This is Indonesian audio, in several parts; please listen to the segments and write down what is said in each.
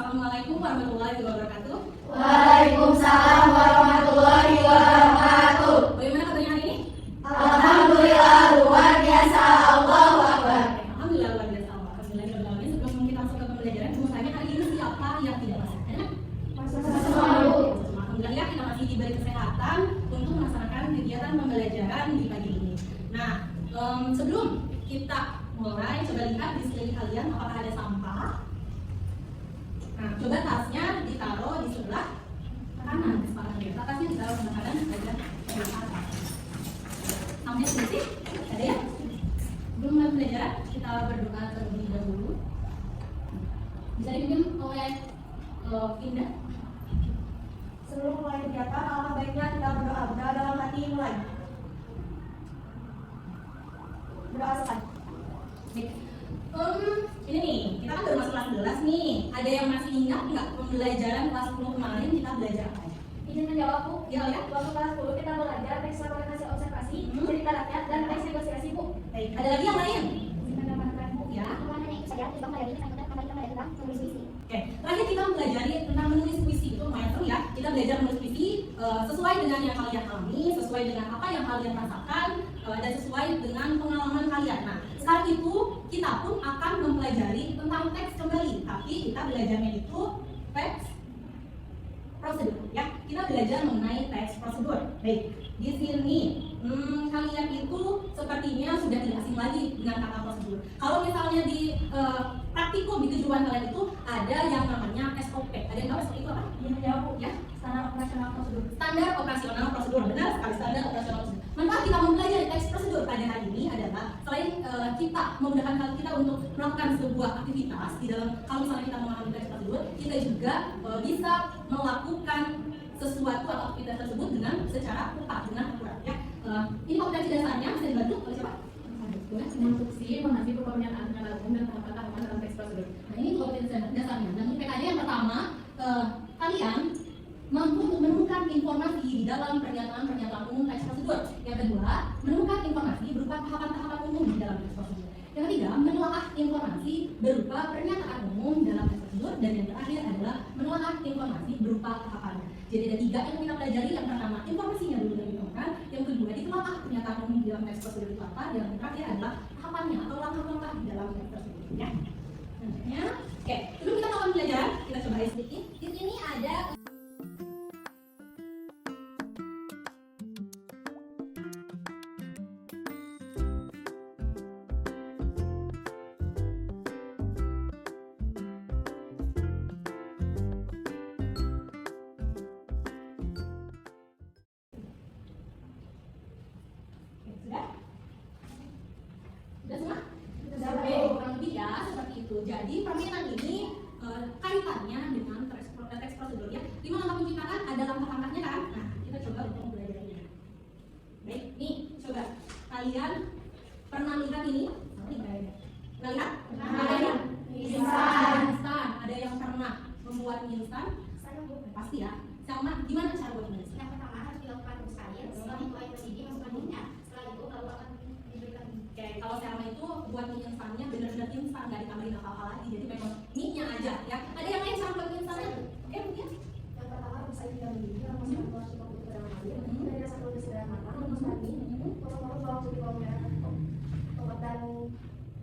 Assalamualaikum warahmatullahi wabarakatuh. Waalaikumsalam warahmatullahi wabarakatuh. Bagaimana kabarnya hari ini? Alhamdulillah luar biasa. Allahu Akbar. Alhamdulillah luar biasa. Alhamdulillah. Sebelum kita masuk ke pembelajaran, mau tanya hari ini siapa yang tidak masuk? Ada nggak? Alhamdulillah kita masih diberi kesehatan untuk melaksanakan kegiatan pembelajaran di pagi ini. Nah, sebelum kita mulai, coba lihat di sekeliling kalian apakah ada sampah. Nah, coba tasnya ditaruh di sebelah kanan, tasnya ditaruh sebelah kanan aja di atas. Sampai sini ada ya? Sebelum mulai pembelajaran, kita berdoa terlebih dahulu. Bisa dipimpin oleh Indah. Sebelum mulai kegiatan, alangkah baiknya kita berdoa dalam hati mulai. Berdoa sekali. Ini nih, kita kan baru masuk kelas 11 nih. Ada yang masih ingat nggak pembelajaran kelas 10 kemarin kita belajar apa aja? Izin menjawab, Bu. Ya, ya. Waktu kelas 10 kita belajar teks orientasi observasi, cerita rakyat, dan teks negosiasi, Bu. Baik, ada lagi yang lain? Izin menambahkan, Bu. Ya. Hanya itu saja, kita belajar tentang menulis puisi. Oke, terakhir kita mempelajari tentang menulis puisi. Itu lumayan seru ya. Kita belajar menulis puisi sesuai dengan yang kalian alami, sesuai dengan apa yang kalian rasakan, dan sesuai dengan pengalaman kalian. Nah, saat itu kita pun akan mempelajari tentang teks kembali, tapi kita belajarnya itu teks prosedur ya. Kita belajar mengenai teks prosedur. Baik, di sini kalian itu sepertinya sudah tidak asing lagi dengan kata prosedur. Kalau misalnya di praktikum di kejuruan kalian itu ada yang namanya SOP. Ada yang tahu SOP itu apa? Menjawab, Bu. Ya, Standar operasional prosedur. standar operasional prosedur. Benar sekali, standar operasional prosedur. Manfaat kita mempelajari teks prosedur pada hari ini adalah selain kita memudahkan kita untuk melakukan sebuah aktivitas di dalam, kalau misalnya kita memahami teks prosedur, kita juga bisa melakukan sesuatu atau aktivitas tersebut dengan secara tepat, dengan akurat ya. Ini kompetensi dasarnya bisa dibantu oleh siapa? Instruksi mengasih pernyataan umum dan tahapan-tahapan dalam teks prosedur. Nah, ini kompetensi dasarnya. Dan PKD yang pertama, kalian mampu untuk menemukan informasi di dalam pernyataan umum teks prosedur. Yang kedua, menemukan informasi berupa tahapan-tahapan umum di dalam teks prosedur. Yang ketiga, menelaah informasi berupa pernyataan umum dalam teks prosedur. Dan yang terakhir adalah menelaah informasi berupa tahapannya. Jadi ada tiga yang kita pelajari. Yang pertama, informasinya dulu yang ditemukan. Yang kedua, ditelaah pernyataan umum di dalam teks prosedur itu apa. Dan yang terakhir adalah tahapannya atau langkah-langkah di dalam teks prosedur. Ya. Selanjutnya, oke, sebelum kita melakukan pelajaran, kita coba sedikit. Di sini ada sudah semua? Sudah. Oke, kurang lebih ya seperti itu. Jadi permainan ini kaitannya dengan teks prosedur ya. 5 langkah penciptaan ada langkah-langkahnya kan? Nah, kita coba untuk belajarnya. Baik, nih coba kalian pernah lihat ini? Pernah lihat? Ada yang instan. Ada yang pernah membuat mie instan? Saya, Bu. Pasti ya. Sama gimana cara buat mie instan? Yang pertama harus dilakukan pencarian, setelah itu air mendidih, masukkan minyak. Setelah itu baru akan diberikan. Oke, kalau selama itu buat mie instannya benar-benar instan, nggak ditambahin apa-apa lagi, jadi memang mie-nya aja ya. Ada yang lain cara buat mie instannya? Oke, mungkin? Yang pertama bisa tidak mendidih, masukkan telur cepat untuk ke dalam air. Dari rasa telur sudah matang, masukkan mie, potong-potong bawang putih, bawang merah, tomat dan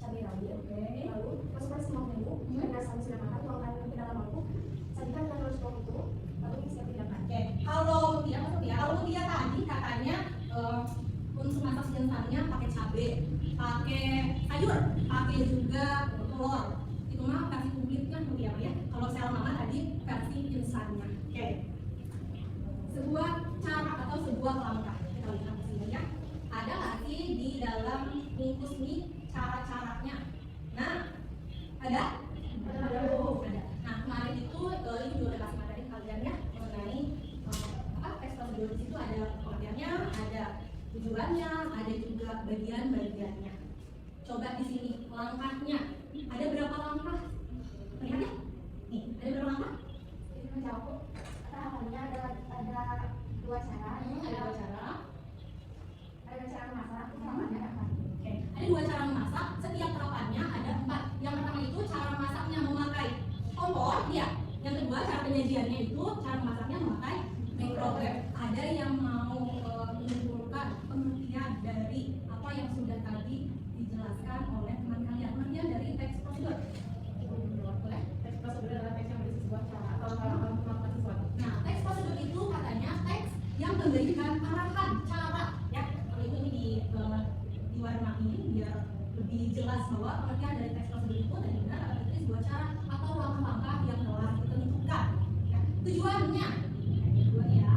cabai rawit. Oke. Lalu masukkan semua bumbu. Dari rasa sudah matang, tuangkan ke dalam mangkuk. Sajikan dengan telur cepat itu, lalu siap dihidangkan. Oke, kalau Mutia masuk ya. Kalau Mutia tadi katanya untuk masak mie instannya pakai cabai, pakai sayur, pakai juga telur. Itu mah versi kumplitnya Mutia ya. Kalau Selma tadi versi instannya. Oke. Sebuah cara atau sebuah langkah kita lihat di sini ya. Ada nggak sih di dalam bungkus mie cara-caranya? Nah, ada? Ada. Nah, kemarin itu ini juga kasih materi kalian ya mengenai teks prosedur. Di situ ada pengertiannya, ada tujuannya, ada juga bagian-bagiannya. Coba di sini langkahnya. Ada berapa langkah? Lihat ya. Nih, ada berapa langkah? Ini menjawab. Tahapannya ada dua cara. Ada dua cara. Ada cara memasak, tahapannya apa? Oke, ada dua cara memasak. Setiap tahapannya ada 4. Yang pertama itu cara masaknya memakai kompor, ya. penyajiannya itu, cara masaknya memakai microwave. Ada yang mau menyimpulkan pengertian dari apa yang sudah tadi dijelaskan oleh teman kalian, pengertian dari teks prosedur. Boleh? Teks prosedur adalah teks yang berisi sebuah cara atau langkah-langkah untuk melakukan sesuatu. Nah, teks prosedur itu katanya teks yang memberikan arahan cara, ya. Kalau itu ini diwarnai biar lebih jelas bahwa pengertian dari teks prosedur itu dan benar adalah sebuah cara atau langkah-langkah yang telah ditentukan. Ya. Tujuannya, ya.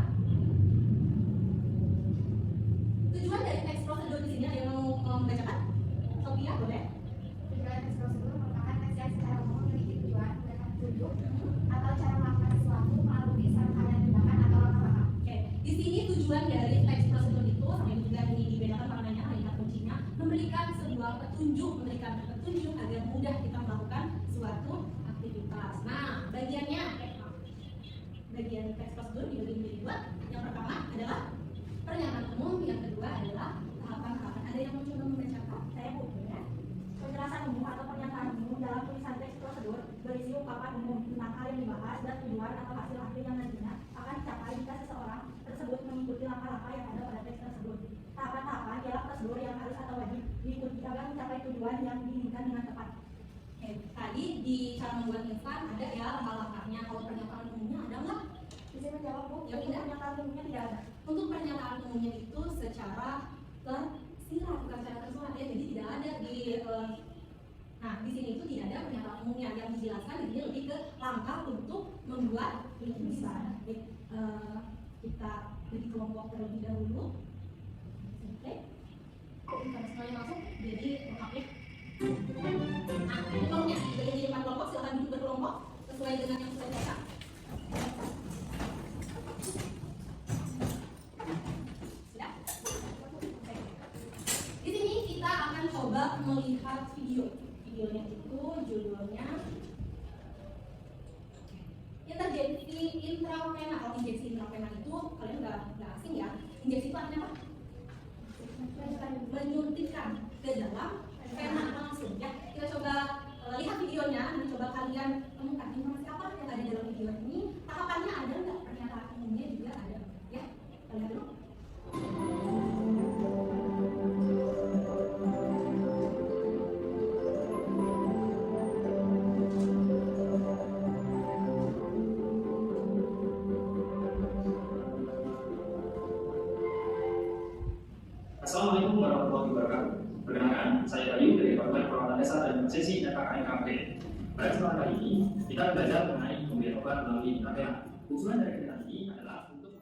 Tujuan dari teks prosedur di sini ada yang mau membacakan? Sophia, boleh? Tujuan teks prosedur merupakan teks yang secara umum memiliki tujuan, memberikan petunjuk, atau cara melakukan sesuatu melalui serangkaian tindakan atau langkah-langkah. Oke, di sini tujuan dari teks prosedur itu sampai juga ini dibedakan maknanya kalimat kuncinya memberikan sebuah petunjuk, agar mudah kita melakukan suatu aktivitas. Nah, bagian teks prosedur dibagi menjadi dua. Yang pertama adalah pernyataan umum, yang kedua adalah tahapan-tahapan. Ada yang mencoba membacakan? Saya ya. Penjelasan umum atau pernyataan umum dalam tulisan teks prosedur berisi ungkapan umum tentang hal yang dibahas dan tujuan atau hasil akhir yang nantinya akan dicapai jika seseorang tersebut mengikuti langkah-langkah yang ada pada teks tersebut. Tahapan-tahapan ialah prosedur yang harus atau wajib diikuti agar mencapai tujuan yang diinginkan dengan tepat. Oke, tadi di cara membuat instan ada ya langkah-langkahnya. Kalau pernyataan umumnya ada nggak? Bisa menjawab Bu, Ya, tidak. pernyataan umumnya tidak ada. Untuk pernyataan umumnya itu secara tersirat, bukan secara tersurat ya, jadi tidak ada di nah di sini itu tidak ada pernyataan umumnya yang dijelaskan. Ini lebih ke langkah untuk membuat instan. Kita beri kelompok terlebih dahulu. Oke, kalau semuanya masuk jadi lengkap ya. Nah, ini kelompoknya jadi 4 kelompok, silakan duduk berkelompok sesuai dengan yang sudah dicatat. Sudah? Oke. Di sini kita akan coba melihat video. Videonya itu judulnya interjeksi intravena. Kalau injeksi intravena itu kalian nggak asing ya. Injeksi itu artinya apa? Menyuntikkan ke dalam vena langsung ya. Kita coba lihat videonya. Nanti coba kalian temukan informasi apa yang ada dalam video ini. Tahapannya ada nggak? Pernyataan umumnya juga ada ya. Kita lihat dulu. Assalamualaikum warahmatullahi wabarakatuh. Perkenalkan, saya Bayu dari Departemen Perawatan Dasar dan Sesi FKKMKP. Pada kesempatan kali ini, kita belajar mengenai pemberian obat melalui intravena. Tujuan dari kegiatan ini adalah untuk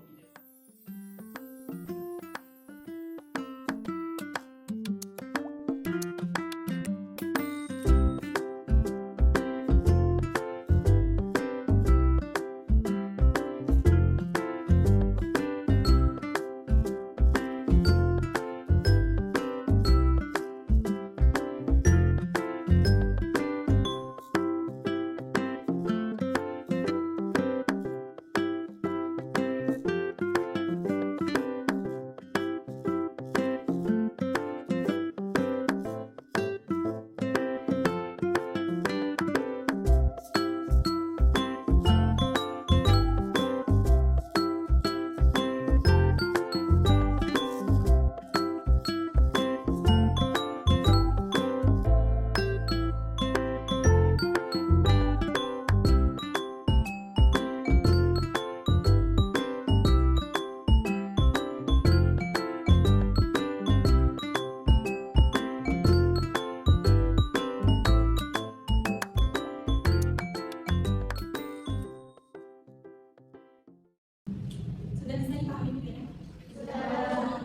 Sudah bisa dipahami videonya? Sudah.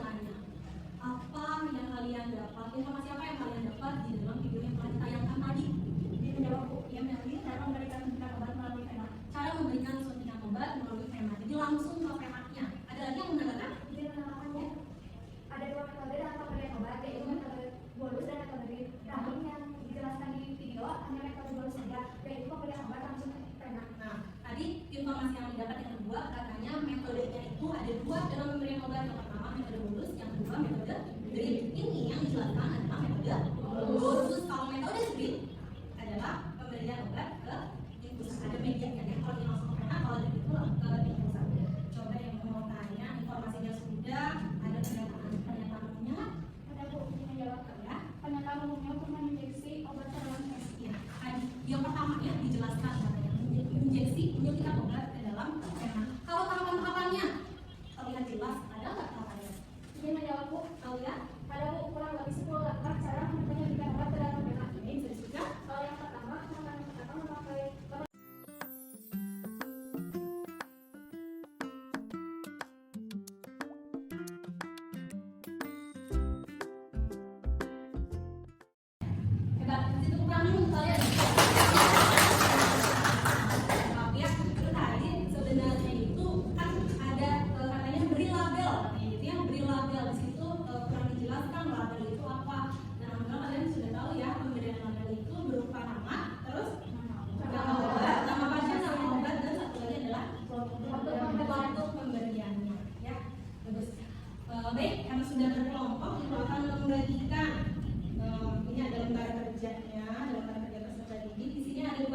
Tanya. Apa yang kalian dapat? Informasi apa yang kalian dapat di dalam video yang telah ditayangkan tadi? Dia menjawab Bu, yang ini cara memberikan suntikan obat melalui vena. Cara memberikan suntikan obat melalui vena. Jadi langsung ke venanya. Ada lagi yang menambahkan? Izin menambahkannya, ada dua metode dalam pemberian obat, yaitu metode bolus dan metode rahim. Yang dijelaskan di video hanya metode bolus saja, yaitu pemberian obat langsung ke vena. Nah, tadi informasi yang didapat yang kedua katanya metodenya itu ada dua dalam pemberian obat. Yang pertama metode bolus, yang kedua metode drip. Ini yang dijelaskan adalah metode bolus. Kalau metode drip adalah pemberian obat ke infus. Ada medianya ya. Kalau ini langsung ke vena, kalau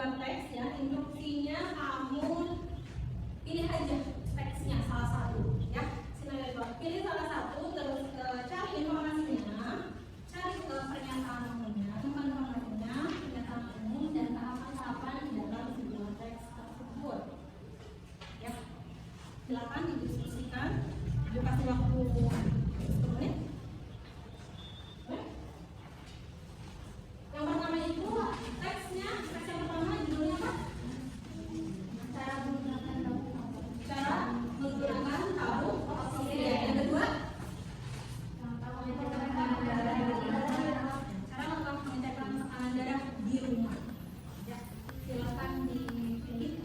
membuat teks ya, instruksinya kamu pilih aja teksnya salah satu ya. Silakan pilih salah satu, terus cari informasinya, cari pernyataan umumnya, teman-temannya, pernyataan umum dan tahapan-tahapan di dalam sebuah teks tersebut. Ya, silakan didiskusikan. Kasih waktu 1 menit. Yang pertama itu teksnya, teks yang pertama judulnya apa? Cara menggunakan tabung oksigen. Yang kedua, cara mengecekkan tekanan darah di rumah. Ya, silakan dipilih teks.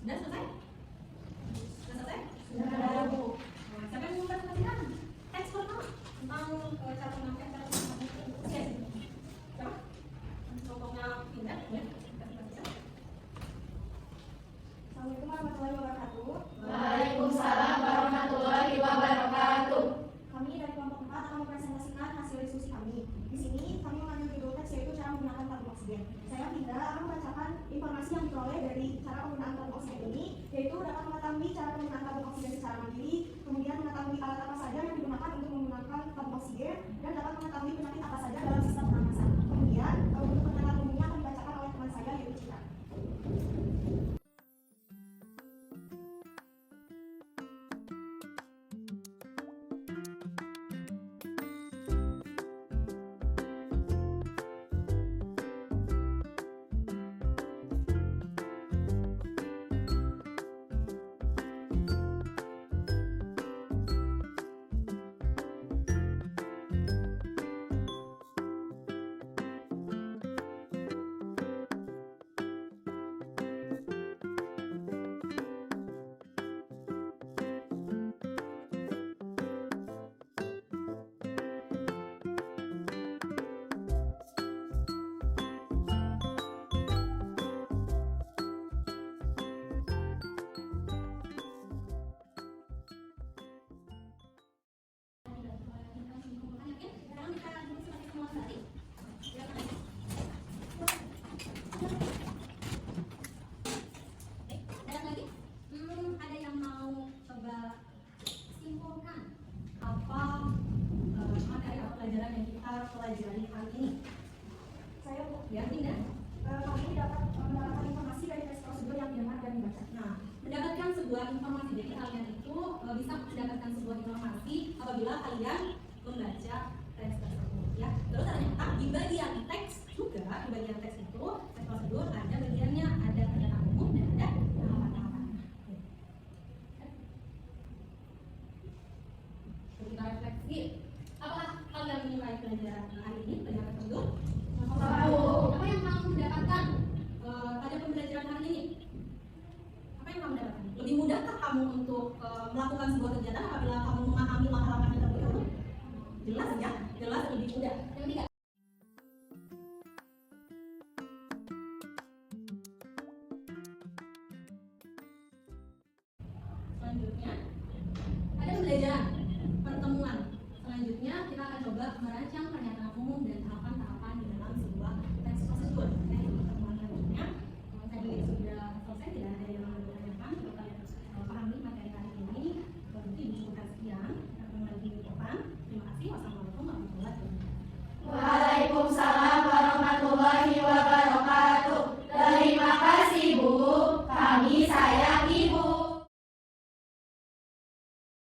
Sudah selesai? Sudah selesai? Sudah. Siapa yang mau presentasikan? Teks pertama tentang cara memakai cara oksigen. Siapa? Contohnya pindah, ya? Assalamualaikum warahmatullahi wabarakatuh. Waalaikumsalam warahmatullahi wabarakatuh. Kami dari kelompok 4 akan mempresentasikan hasil diskusi kami. Di sini kami mengambil judul teks yaitu cara menggunakan tabung oksigen. Saya Pinda akan membacakan informasi yang diperoleh dari cara penggunaan tabung oksigen ini, yaitu dapat mengetahui cara penggunaan tabung oksigen secara mandiri, kemudian mengetahui alat apa saja yang digunakan untuk menggunakan tabung oksigen, dan dapat mengetahui penyakit apa saja dalam sistem pernafasan. Kemudian untuk pernyataan umumnya akan dibacakan oleh teman saya yaitu Citra. Ada yang mau coba simpulkan apa materi atau pelajaran yang kita pelajari kali ini? Saya Ya, Dinda. kami dapat mendapatkan informasi dari tes prosedur yang didengar dan dibaca. Nah, mendapatkan sebuah informasi dari kalian itu bisa mendapatkan sebuah informasi apabila kalian membaca teks tersebut, ya. Terus ternyata di bagian teks juga, di bagian teks itu teks prosedur ada bagiannya, ada pernyataan umum dan ada tahapan-tahapan. Kita refleksi, apakah kalian menilai pelajaran hari ini, pelajaran tersebut? Apa yang kamu mendapatkan pada pembelajaran hari ini? Apa yang kamu dapatkan? Lebih mudahkah kamu untuk melakukan sebuah kegiatan apabila kamu memahami langkah-langkah yang terlebih dahulu? Jelas ya, jelas lebih mudah. Yang ketiga, selanjutnya ada pembelajaran pertemuan. Selanjutnya kita akan coba merancang pernyataan umum dan tahapan-tahapan di dalam sebuah teks prosedur. Pertemuan selanjutnya tadi sudah selesai, tidak ada yang mau ditanyakan. Kalau kalian pahami materi hari ini, berarti cukup sekian. Kita kembali di depan. Terima kasih. Wassalamualaikum.